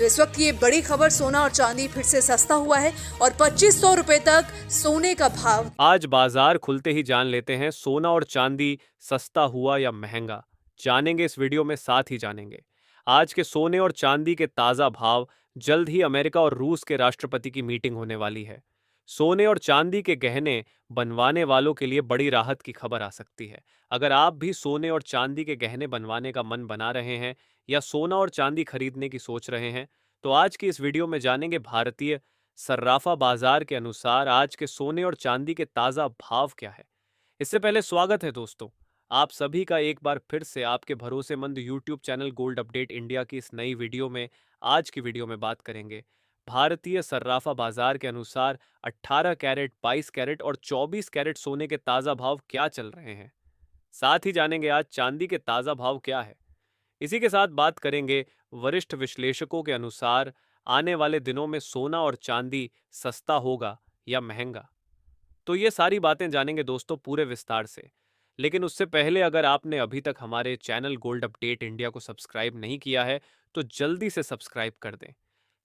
इस वक्त ये बड़ी खबर, सोना और चांदी फिर से सस्ता हुआ है और 2500 रुपए तक सोने का भाव। आज बाजार खुलते ही जान लेते हैं सोना और चांदी सस्ता हुआ या महंगा। जानेंगे इस वीडियो में, साथ ही जानेंगे आज के सोने और चांदी के ताजा भाव। जल्द ही अमेरिका और रूस के राष्ट्रपति की मीटिंग होने वाली है। सोने और चांदी के गहने बनवाने वालों के लिए बड़ी राहत की खबर आ सकती है। अगर आप भी सोने और चांदी के गहने बनवाने का मन बना रहे हैं या सोना और चांदी खरीदने की सोच रहे हैं, तो आज की इस वीडियो में जानेंगे भारतीय सर्राफा बाजार के अनुसार आज के सोने और चांदी के ताजा भाव क्या है। इससे पहले स्वागत है दोस्तों, आप सभी का एक बार फिर से आपके भरोसेमंद YouTube channel gold update India की इस नई वीडियो में। आज की वीडियो में बात करेंगे भारतीय सर्राफा बाजार के अनुसार 18 कैरेट, 22 कैरेट और 24 कैरेट सोने के ताजा भाव क्या चल रहे हैं। साथ ही जानेंगे आज चांदी के ताजा भाव क्या है। इसी के साथ बात करेंगे वरिष्ठ विश्लेषकों के अनुसार आने वाले दिनों में सोना और चांदी सस्ता होगा या महंगा। तो ये सारी बातें जानेंगे दोस्तों पूरे विस्तार से। लेकिन उससे पहले, अगर आपने अभी तक हमारे चैनल गोल्ड अपडेट इंडिया को सब्सक्राइब नहीं किया है तो जल्दी से सब्सक्राइब कर दें।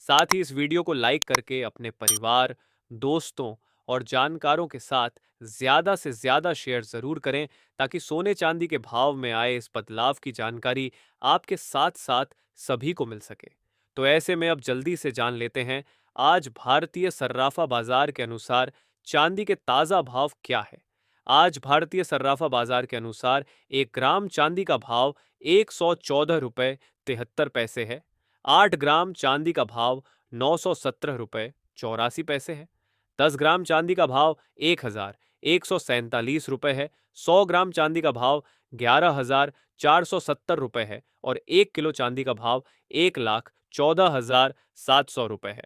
साथ ही इस वीडियो को लाइक करके अपने परिवार, दोस्तों और जानकारों के साथ ज्यादा से ज्यादा शेयर जरूर करें, ताकि सोने चांदी के भाव में आए इस बदलाव की जानकारी आपके साथ साथ सभी को मिल सके। तो ऐसे में अब जल्दी से जान लेते हैं आज भारतीय सर्राफा बाजार के अनुसार चांदी के ताजा भाव क्या है। आज भारतीय सर्राफा बाजार के अनुसार 1 ग्राम चांदी का भाव 114 रुपए 73 पैसे है। 8 ग्राम चांदी का भाव 917 रुपए 84 पैसे है। 10 ग्राम चांदी का भाव 1147 रुपए है। 100 ग्राम चांदी का भाव 11,470 रुपए है और 1 किलो चांदी का भाव 1,14,700 रुपए है।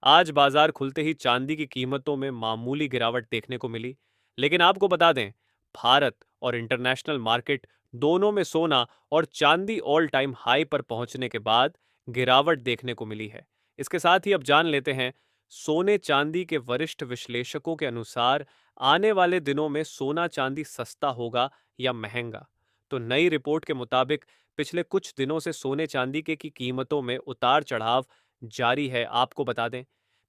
आज बाजार खुलते ही चांदी की कीमतों में मामूली गिरावट देखने को मिली, लेकिन आपको बता दें, भारत और इंटरनेशनल मार्केट दोनों में सोना और चांदी ऑल टाइम हाई पर पहुंचने के बाद गिरावट देखने को मिली है। इसके साथ ही अब जान लेते हैं सोने चांदी के वरिष्ठ विश्लेषकों के अनुसार आने वाले दिनों में सोना चांदी सस्ता होगा या महंगा। तो नई रिपोर्ट के मुताबिक पिछले कुछ दिनों से सोने चांदी के की कीमतों में उतार चढ़ाव जारी है। आपको बता दें,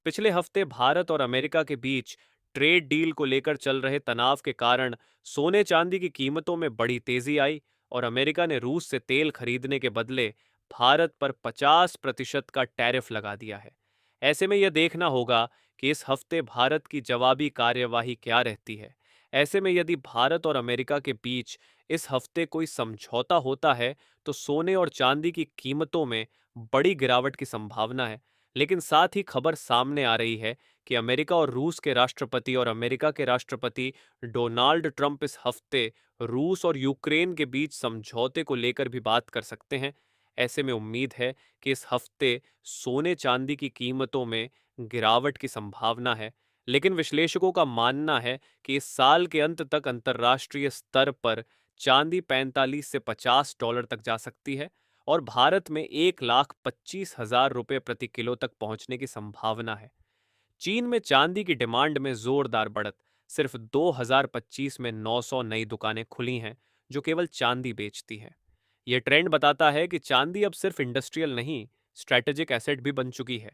पिछले हफ्ते भारत और अमेरिका के बीच ट्रेड डील को लेकर चल रहे तनाव के कारण सोने चांदी की कीमतों में बड़ी तेजी आई और अमेरिका ने रूस से तेल खरीदने के बदले भारत पर 50% का टैरिफ लगा दिया है। ऐसे में यह देखना होगा कि इस हफ्ते भारत की जवाबी कार्यवाही क्या रहती है। ऐसे में यदि भारत और अमेरिका के बीच इस हफ्ते कोई समझौता होता है तो सोने और चांदी की कीमतों में बड़ी गिरावट की संभावना है। लेकिन साथ ही खबर सामने आ रही है कि अमेरिका और रूस के राष्ट्रपति और अमेरिका के राष्ट्रपति डोनाल्ड ट्रंप इस हफ्ते रूस और यूक्रेन के बीच समझौते को लेकर भी बात कर सकते हैं। ऐसे में उम्मीद है कि इस हफ्ते सोने चांदी की कीमतों में गिरावट की संभावना है। लेकिन विश्लेषकों का मानना है कि इस साल के अंत तक अंतर्राष्ट्रीय स्तर पर चांदी 45 से $50 तक जा सकती है और भारत में 1,25,000 रुपये प्रति किलो तक पहुंचने की संभावना है। चीन में चांदी की डिमांड में जोरदार बढ़त। सिर्फ 2025 में 900 नई दुकानें खुली हैं जो केवल चांदी बेचती हैं। यह ट्रेंड बताता है कि चांदी अब सिर्फ इंडस्ट्रियल नहीं, स्ट्रैटेजिक एसेट भी बन चुकी है।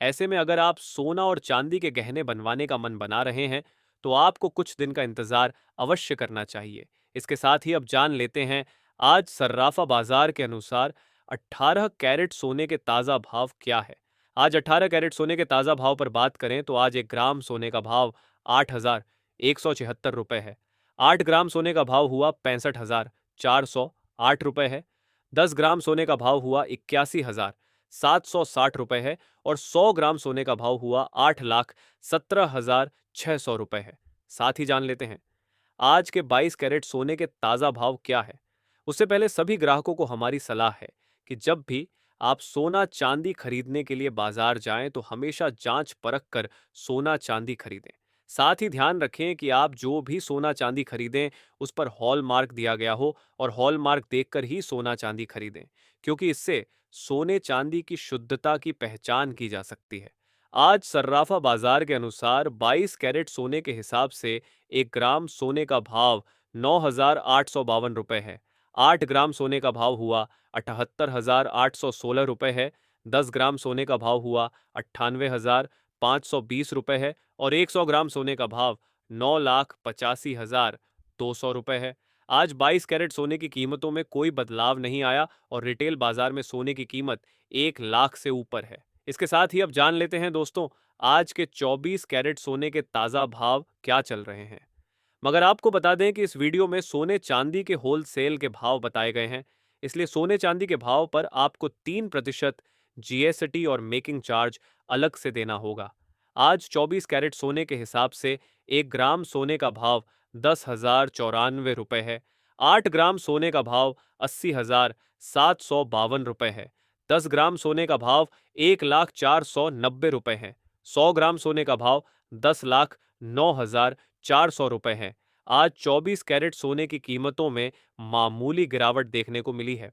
ऐसे में अगर आप सोना और चांदी के गहने बनवाने का मन बना रहे हैं तो आपको कुछ दिन का इंतजार अवश्य करना चाहिए। इसके साथ ही अब जान लेते हैं आज सर्राफा बाजार के अनुसार 18 कैरेट सोने के ताजा भाव क्या है। आज 18 कैरेट सोने के ताजा भाव पर बात करें तो आज 1 ग्राम सोने का भाव 8,176 रुपए है। 8 ग्राम सोने का भाव हुआ 65,408 रुपए है। 10 ग्राम सोने का भाव हुआ 81,760 रुपए है और 100 ग्राम सोने का भाव हुआ 8,17,600 रुपए है। साथ ही जान लेते हैं आज के 22 कैरेट सोने के ताजा भाव क्या है। उससे पहले सभी ग्राहकों को हमारी सलाह है कि जब भी आप सोना चांदी खरीदने के लिए बाजार जाएं तो हमेशा जांच परख कर सोना चांदी खरीदें। साथ ही ध्यान रखें कि आप जो भी सोना चांदी खरीदें उस पर हॉल मार्क दिया गया हो और हॉल मार्क देखकर ही सोना चांदी खरीदें, क्योंकि इससे सोने चांदी की शुद्धता की पहचान की जा सकती है। आज सर्राफा बाजार के अनुसार 22 कैरेट सोने के हिसाब से 1 ग्राम सोने का भाव 9,852 रुपए है। 8 ग्राम सोने का भाव हुआ 78,816 रुपए है। 10 ग्राम सोने का भाव हुआ 98,520 रुपए है और 100 ग्राम सोने का भाव 9,85,200 रुपए है। आज 22 कैरेट सोने की कीमतों में कोई बदलाव नहीं आया और रिटेल बाजार में सोने की कीमत 1 लाख से ऊपर है। इसके साथ ही अब जान लेते हैं दोस्तों, आज के 24 कैरेट सोने के ताज़ा भाव क्या चल रहे हैं। मगर आपको बता दें कि इस वीडियो में सोने चांदी के होलसेल के भाव बताए गए हैं, इसलिए सोने चांदी के भाव पर आपको 3% जीएसटी और मेकिंग चार्ज अलग से देना होगा। आज 24 कैरेट सोने के हिसाब से 1 ग्राम सोने का भाव 10,094 रुपए है। 8 ग्राम सोने का भाव 80,752 रुपए है। 10 ग्राम सोने का भाव 1,04,90 रुपए है। 100 ग्राम सोने का भाव 10,09,400 रुपए है। आज 24 कैरेट सोने की कीमतों में मामूली गिरावट देखने को मिली है।